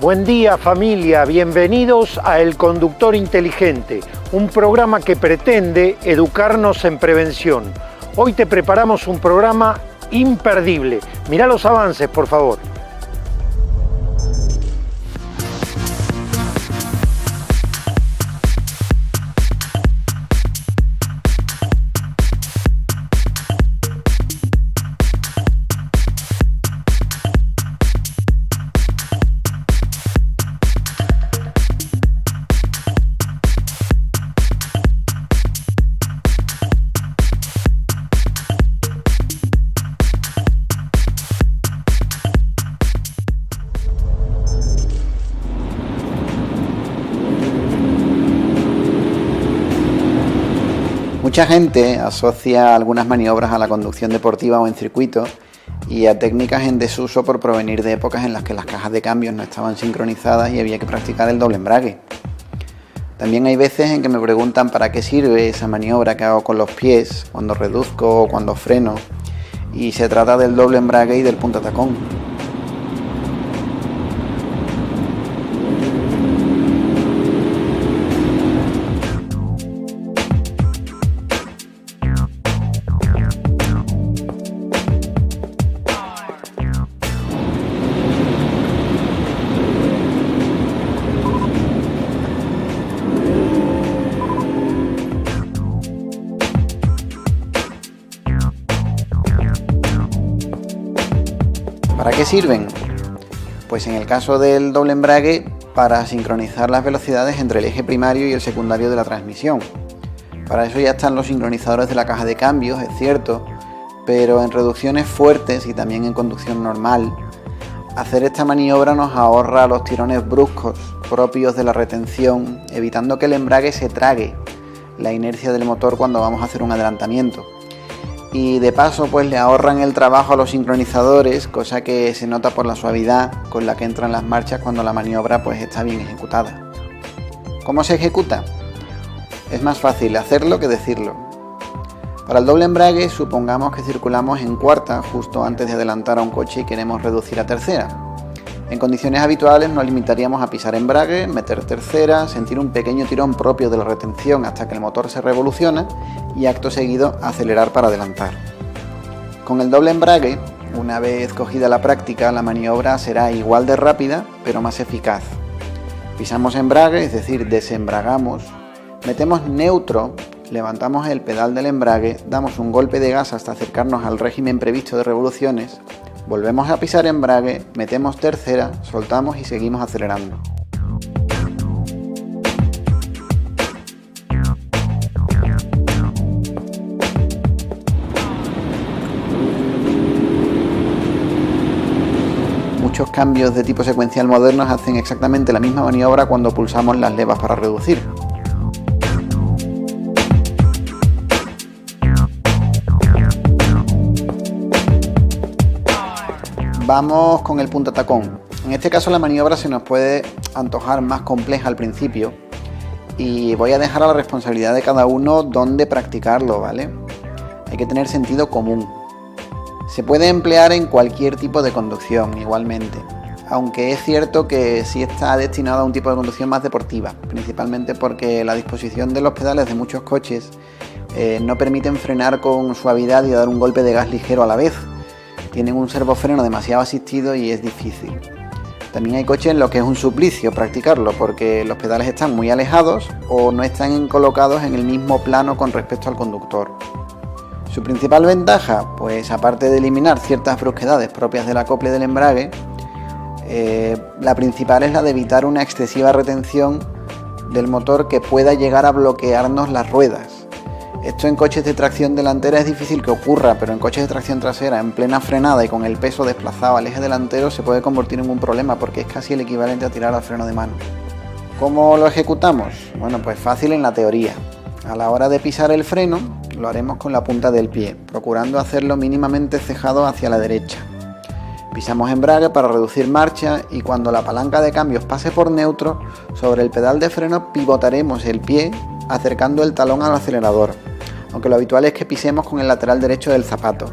Buen día familia, bienvenidos a El Conductor Inteligente, un programa que pretende educarnos en prevención. Hoy te preparamos un programa imperdible. Mirá los avances, por favor. Mucha gente asocia algunas maniobras a la conducción deportiva o en circuito y a técnicas en desuso por provenir de épocas en las que las cajas de cambios no estaban sincronizadas y había que practicar el doble embrague. También hay veces en que me preguntan para qué sirve esa maniobra que hago con los pies cuando reduzco o cuando freno, y se trata del doble embrague y del punta tacón. ¿Para qué sirven? Pues en el caso del doble embrague, para sincronizar las velocidades entre el eje primario y el secundario de la transmisión. Para eso ya están los sincronizadores de la caja de cambios, es cierto, pero en reducciones fuertes y también en conducción normal, hacer esta maniobra nos ahorra los tirones bruscos propios de la retención, evitando que el embrague se trague la inercia del motor cuando vamos a hacer un adelantamiento. Y de paso pues le ahorran el trabajo a los sincronizadores, cosa que se nota por la suavidad con la que entran las marchas cuando la maniobra pues está bien ejecutada. ¿Cómo se ejecuta? Es más fácil hacerlo que decirlo. Para el doble embrague, supongamos que circulamos en cuarta justo antes de adelantar a un coche y queremos reducir a tercera. En condiciones habituales nos limitaríamos a pisar embrague, meter tercera, sentir un pequeño tirón propio de la retención hasta que el motor se revoluciona y acto seguido acelerar para adelantar. Con el doble embrague, una vez cogida la práctica, la maniobra será igual de rápida pero más eficaz. Pisamos embrague, es decir, desembragamos, metemos neutro, levantamos el pedal del embrague, damos un golpe de gas hasta acercarnos al régimen previsto de revoluciones, volvemos a pisar embrague, metemos tercera, soltamos y seguimos acelerando. Muchos cambios de tipo secuencial modernos hacen exactamente la misma maniobra cuando pulsamos las levas para reducir. Vamos con el punta tacón. En este caso la maniobra se nos puede antojar más compleja al principio y voy a dejar a la responsabilidad de cada uno dónde practicarlo, ¿vale? Hay que tener sentido común. Se puede emplear en cualquier tipo de conducción igualmente, aunque es cierto que sí está destinado a un tipo de conducción más deportiva, principalmente porque la disposición de los pedales de muchos coches no permiten frenar con suavidad y dar un golpe de gas ligero a la vez. Tienen un servofreno demasiado asistido y es difícil. También hay coches en los que es un suplicio practicarlo porque los pedales están muy alejados o no están colocados en el mismo plano con respecto al conductor. Su principal ventaja, pues aparte de eliminar ciertas brusquedades propias del acople del embrague, la principal es la de evitar una excesiva retención del motor que pueda llegar a bloquearnos las ruedas. Esto en coches de tracción delantera es difícil que ocurra, pero en coches de tracción trasera, en plena frenada y con el peso desplazado al eje delantero, se puede convertir en un problema porque es casi el equivalente a tirar al freno de mano. ¿Cómo lo ejecutamos? Bueno, pues fácil en la teoría. A la hora de pisar el freno, lo haremos con la punta del pie, procurando hacerlo mínimamente cejado hacia la derecha. Pisamos embrague para reducir marcha y cuando la palanca de cambios pase por neutro, sobre el pedal de freno pivotaremos el pie acercando el talón al acelerador, aunque lo habitual es que pisemos con el lateral derecho del zapato.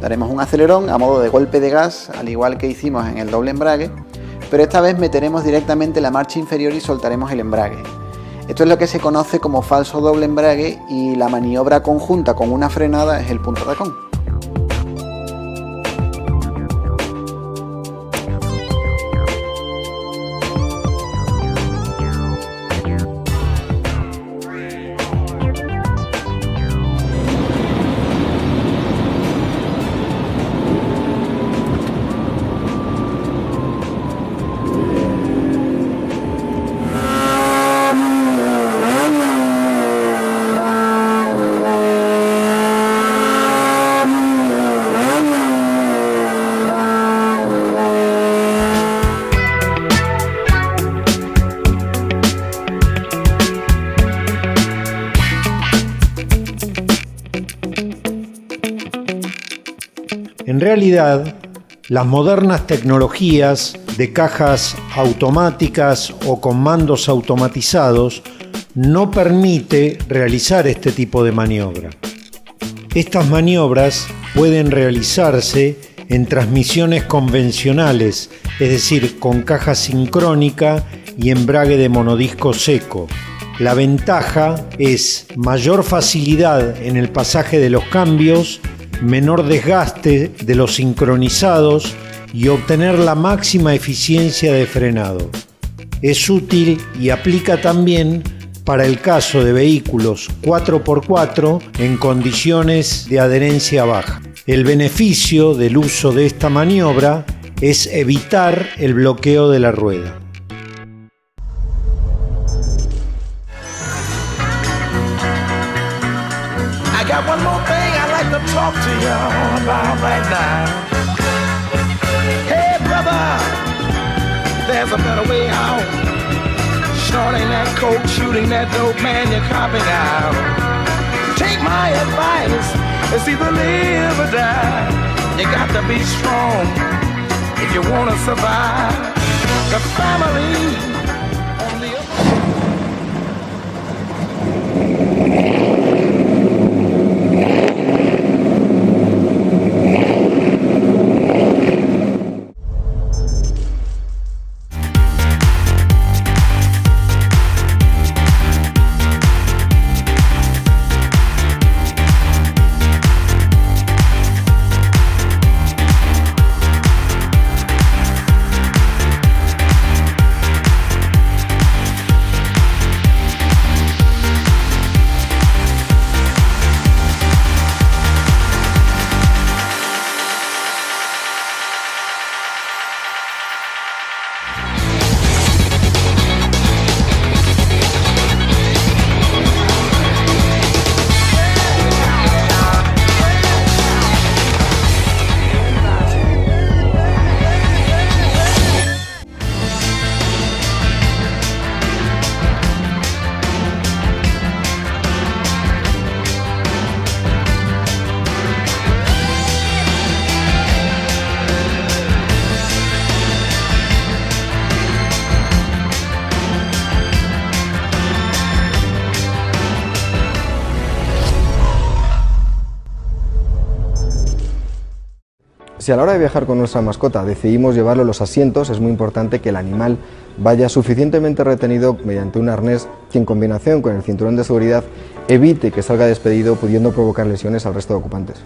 Daremos un acelerón a modo de golpe de gas, al igual que hicimos en el doble embrague, pero esta vez meteremos directamente la marcha inferior y soltaremos el embrague. Esto es lo que se conoce como falso doble embrague y la maniobra conjunta con una frenada es el punta tacón. En realidad, las modernas tecnologías de cajas automáticas o con mandos automatizados no permite realizar este tipo de maniobra. Estas maniobras pueden realizarse en transmisiones convencionales, es decir, con caja sincrónica y embrague de monodisco seco. La ventaja es mayor facilidad en el pasaje de los cambios, menor desgaste de los sincronizados y obtener la máxima eficiencia de frenado. Es útil y aplica también para el caso de vehículos 4x4 en condiciones de adherencia baja. El beneficio del uso de esta maniobra es evitar el bloqueo de la rueda. Talk to you about right now. Hey brother, there's a better way out. Snorting that coke, shooting that dope, man, you're copping out. Take my advice, it's either live or die. You got to be strong if you want to survive. The family on the other. Si a la hora de viajar con nuestra mascota decidimos llevarlo a los asientos, es muy importante que el animal vaya suficientemente retenido mediante un arnés que, en combinación con el cinturón de seguridad, evite que salga despedido, pudiendo provocar lesiones al resto de ocupantes.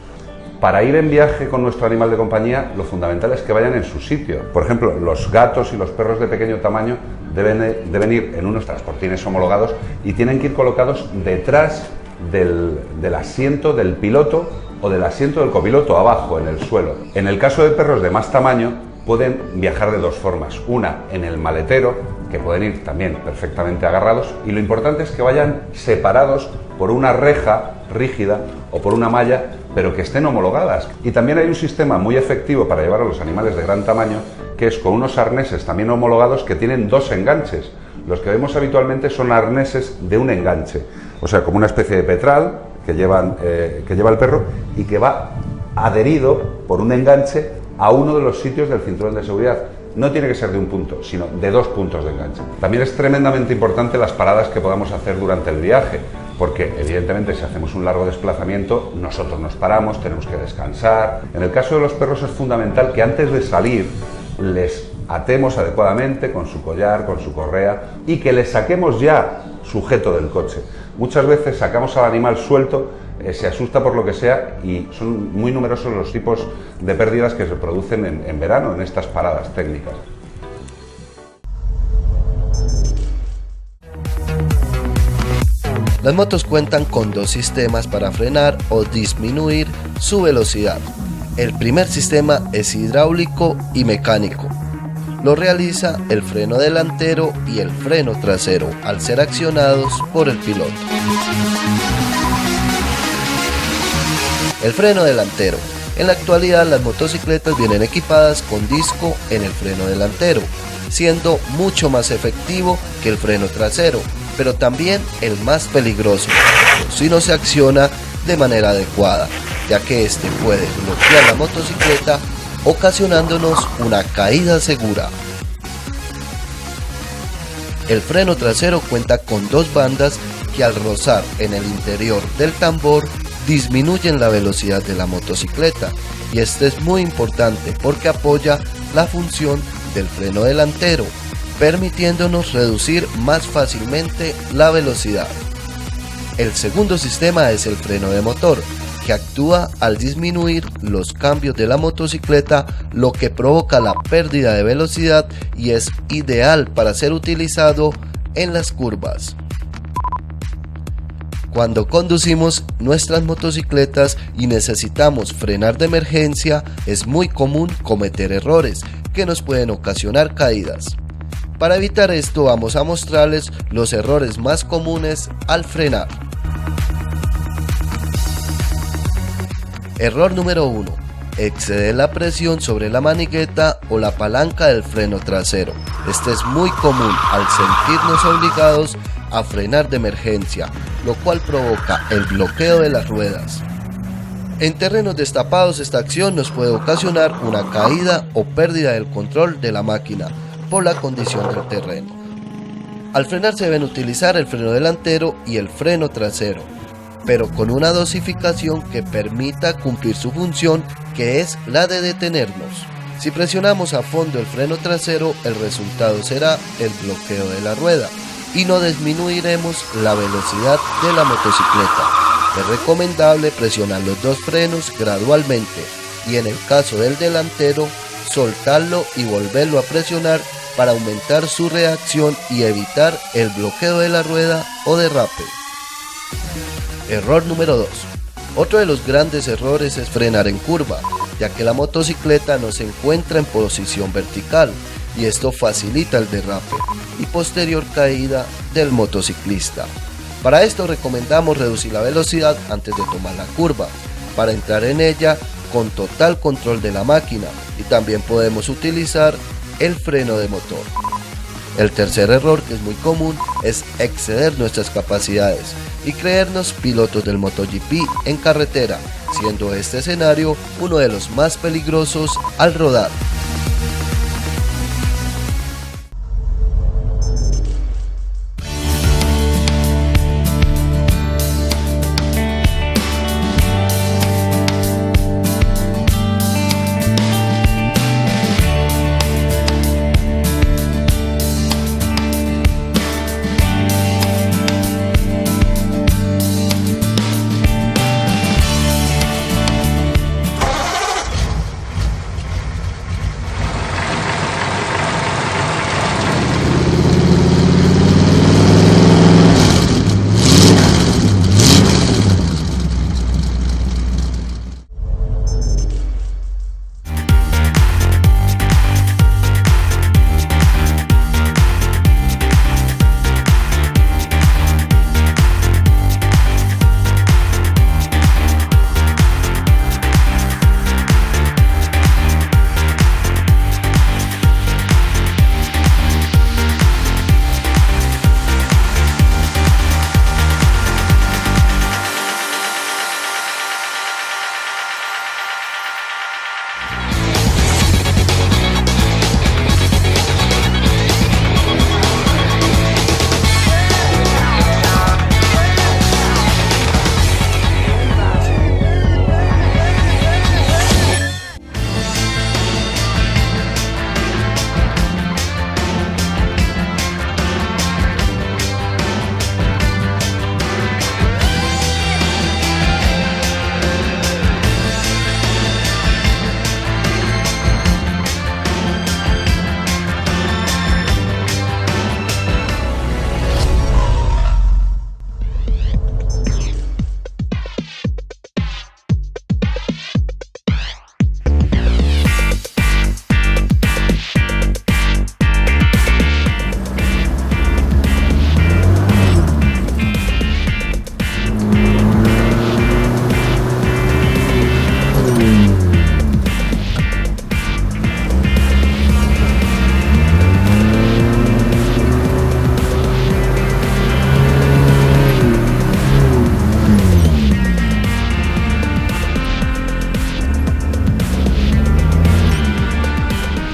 Para ir en viaje con nuestro animal de compañía, lo fundamental es que vayan en su sitio. Por ejemplo, los gatos y los perros de pequeño tamaño deben ir en unos transportines homologados y tienen que ir colocados detrás del asiento del piloto o del asiento del copiloto, abajo, en el suelo. En el caso de perros de más tamaño, pueden viajar de dos formas. Una, en el maletero, que pueden ir también perfectamente agarrados, y lo importante es que vayan separados por una reja rígida o por una malla, pero que estén homologadas. Y también hay un sistema muy efectivo para llevar a los animales de gran tamaño, que es con unos arneses también homologados que tienen dos enganches. Los que vemos habitualmente son arneses de un enganche, o sea, como una especie de petral que lleva el perro y que va adherido por un enganche a uno de los sitios del cinturón de seguridad. No tiene que ser de un punto, sino de dos puntos de enganche. También es tremendamente importante las paradas que podamos hacer durante el viaje, porque evidentemente si hacemos un largo desplazamiento, nosotros nos paramos, tenemos que descansar. En el caso de los perros es fundamental que antes de salir les atemos adecuadamente con su collar, con su correa y que le saquemos ya sujeto del coche. Muchas veces sacamos al animal suelto, se asusta por lo que sea y son muy numerosos los tipos de pérdidas que se producen en verano en estas paradas técnicas. Las motos cuentan con dos sistemas para frenar o disminuir su velocidad. El primer sistema es hidráulico y mecánico. Lo realiza el freno delantero y el freno trasero al ser accionados por el piloto. El freno delantero. En la actualidad las motocicletas vienen equipadas con disco en el freno delantero, siendo mucho más efectivo que el freno trasero, pero también el más peligroso si no se acciona de manera adecuada, ya que este puede bloquear la motocicleta ocasionándonos una caída segura. El freno trasero cuenta con dos bandas que al rozar en el interior del tambor disminuyen la velocidad de la motocicleta, y este es muy importante porque apoya la función del freno delantero, permitiéndonos reducir más fácilmente la velocidad. El segundo sistema es el freno de motor, que actúa al disminuir los cambios de la motocicleta, lo que provoca la pérdida de velocidad y es ideal para ser utilizado en las curvas. Cuando conducimos nuestras motocicletas y necesitamos frenar de emergencia, es muy común cometer errores que nos pueden ocasionar caídas. Para evitar esto, vamos a mostrarles los errores más comunes al frenar. Error número 1. Exceder la presión sobre la manigueta o la palanca del freno trasero. Este es muy común al sentirnos obligados a frenar de emergencia, lo cual provoca el bloqueo de las ruedas. En terrenos destapados esta acción nos puede ocasionar una caída o pérdida del control de la máquina por la condición del terreno. Al frenar se deben utilizar el freno delantero y el freno trasero, pero con una dosificación que permita cumplir su función, que es la de detenernos. Si presionamos a fondo el freno trasero, el resultado será el bloqueo de la rueda y no disminuiremos la velocidad de la motocicleta. Es recomendable presionar los dos frenos gradualmente y en el caso del delantero, soltarlo y volverlo a presionar para aumentar su reacción y evitar el bloqueo de la rueda o derrape. Error número 2. Otro de los grandes errores es frenar en curva, ya que la motocicleta no se encuentra en posición vertical y esto facilita el derrape y posterior caída del motociclista. Para esto recomendamos reducir la velocidad antes de tomar la curva, para entrar en ella con total control de la máquina, y también podemos utilizar el freno de motor. El tercer error, que es muy común, es exceder nuestras capacidades y creernos pilotos del MotoGP en carretera, siendo este escenario uno de los más peligrosos al rodar.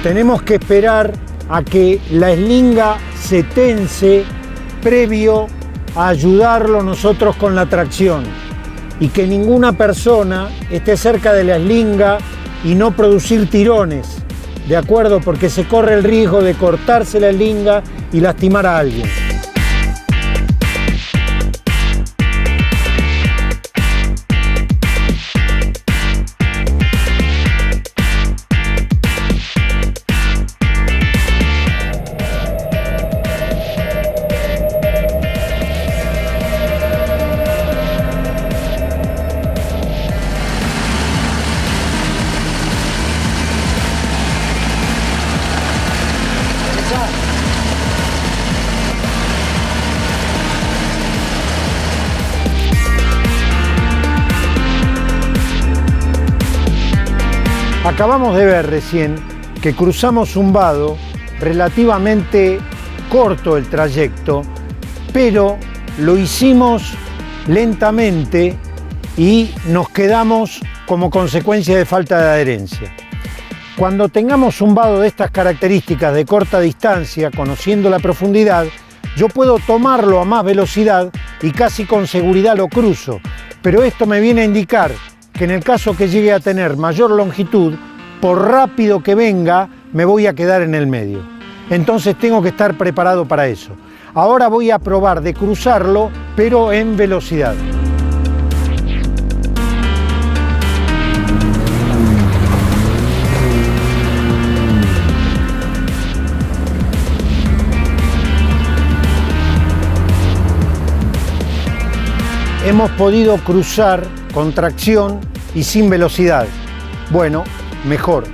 tenemos que esperar a que la eslinga se tense previo a ayudarlo nosotros con la tracción y que ninguna persona esté cerca de la eslinga y no producir tirones, ¿de acuerdo? Porque se corre el riesgo de cortarse la eslinga y lastimar a alguien. Acabamos de ver recién que cruzamos un vado relativamente corto el trayecto, pero lo hicimos lentamente y nos quedamos como consecuencia de falta de adherencia. Cuando tengamos un vado de estas características de corta distancia, conociendo la profundidad, yo puedo tomarlo a más velocidad y casi con seguridad lo cruzo. Pero esto me viene a indicar que en el caso que llegue a tener mayor longitud, por rápido que venga, me voy a quedar en el medio. Entonces tengo que estar preparado para eso. Ahora voy a probar de cruzarlo, pero en velocidad. Hemos podido cruzar con tracción y sin velocidad. Bueno, mejor.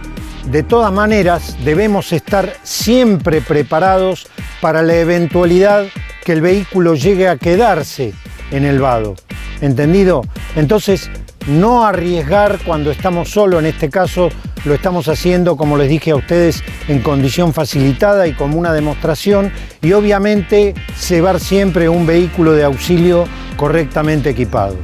De todas maneras, debemos estar siempre preparados para la eventualidad que el vehículo llegue a quedarse en el vado. ¿Entendido? Entonces, no arriesgar cuando estamos solos. En este caso, lo estamos haciendo, como les dije a ustedes, en condición facilitada y como una demostración. Y obviamente, llevar siempre un vehículo de auxilio correctamente equipado.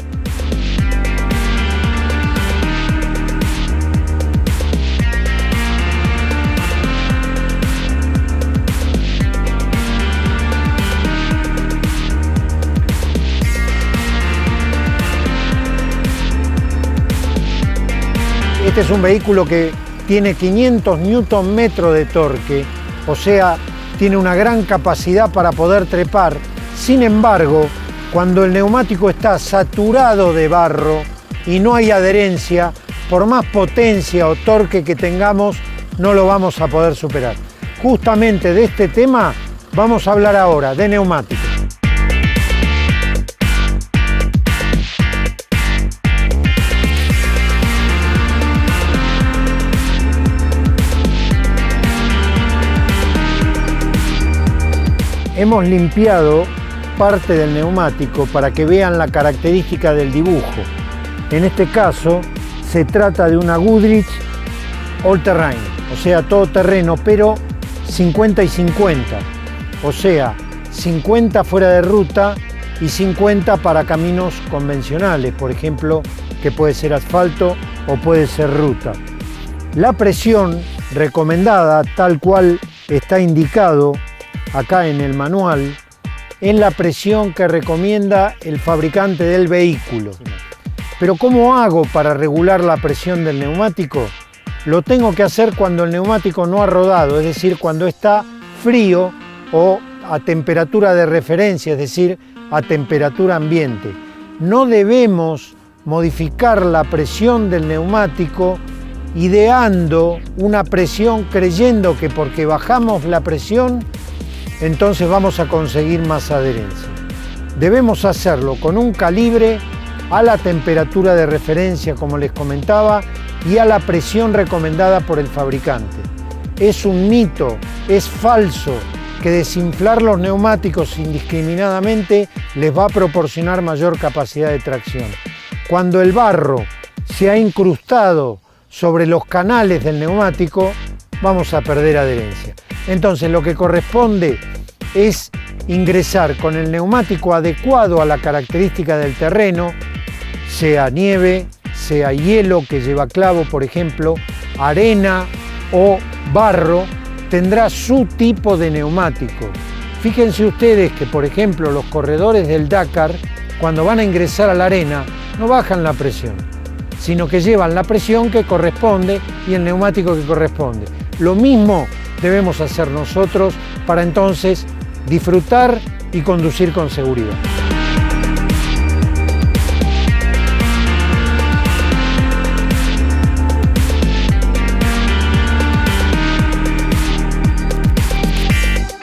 Este es un vehículo que tiene 500 Nm de torque, o sea, tiene una gran capacidad para poder trepar. Sin embargo, cuando el neumático está saturado de barro y no hay adherencia, por más potencia o torque que tengamos, no lo vamos a poder superar. Justamente de este tema vamos a hablar ahora, de neumáticos. Hemos limpiado parte del neumático para que vean la característica del dibujo. En este caso se trata de una Goodrich All Terrain, o sea, todoterreno, pero 50 y 50, o sea, 50 fuera de ruta y 50 para caminos convencionales, por ejemplo, que puede ser asfalto o puede ser ruta. La presión recomendada, tal cual está indicado acá en el manual, es la presión que recomienda el fabricante del vehículo. Pero ¿cómo hago para regular la presión del neumático? Lo tengo que hacer cuando el neumático no ha rodado, es decir, cuando está frío o a temperatura de referencia, es decir, a temperatura ambiente. No debemos modificar la presión del neumático ideando una presión creyendo que porque bajamos la presión entonces vamos a conseguir más adherencia. Debemos hacerlo con un calibre a la temperatura de referencia, como les comentaba, y a la presión recomendada por el fabricante. Es un mito, es falso que desinflar los neumáticos indiscriminadamente les va a proporcionar mayor capacidad de tracción. Cuando el barro se ha incrustado sobre los canales del neumático, vamos a perder adherencia. Entonces lo que corresponde es ingresar con el neumático adecuado a la característica del terreno, sea nieve, sea hielo que lleva clavo, por ejemplo, arena o barro, tendrá su tipo de neumático. Fíjense ustedes que, por ejemplo, los corredores del Dakar, cuando van a ingresar a la arena, no bajan la presión, sino que llevan la presión que corresponde y el neumático que corresponde. Lo mismo debemos hacer nosotros para entonces disfrutar y conducir con seguridad.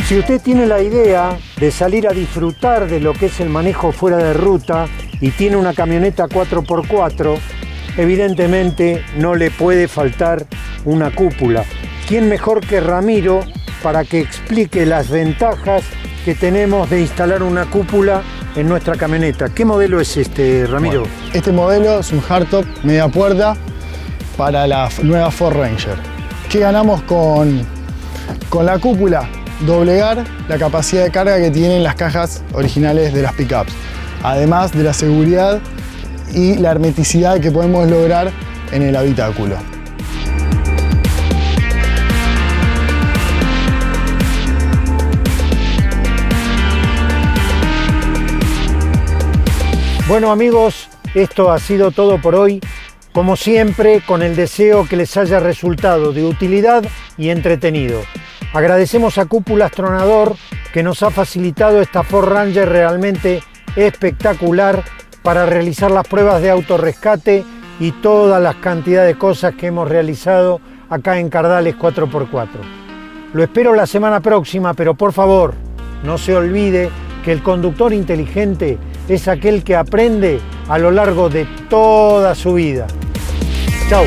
Si usted tiene la idea de salir a disfrutar de lo que es el manejo fuera de ruta y tiene una camioneta 4x4, evidentemente no le puede faltar una cúpula. ¿Quién mejor que Ramiro para que explique las ventajas que tenemos de instalar una cúpula en nuestra camioneta? ¿Qué modelo es este, Ramiro? Bueno, este modelo es un hardtop media puerta para la nueva Ford Ranger. ¿Qué ganamos con la cúpula? Doblegar la capacidad de carga que tienen las cajas originales de las pickups, además de la seguridad y la hermeticidad que podemos lograr en el habitáculo. Bueno amigos, esto ha sido todo por hoy. Como siempre, con el deseo que les haya resultado de utilidad y entretenido. Agradecemos a Cúpulas Tronador que nos ha facilitado esta Ford Ranger realmente espectacular para realizar las pruebas de autorrescate y todas las cantidades de cosas que hemos realizado acá en Cardales 4x4. Lo espero la semana próxima, pero por favor, no se olvide que el conductor inteligente es aquel que aprende a lo largo de toda su vida. Chao.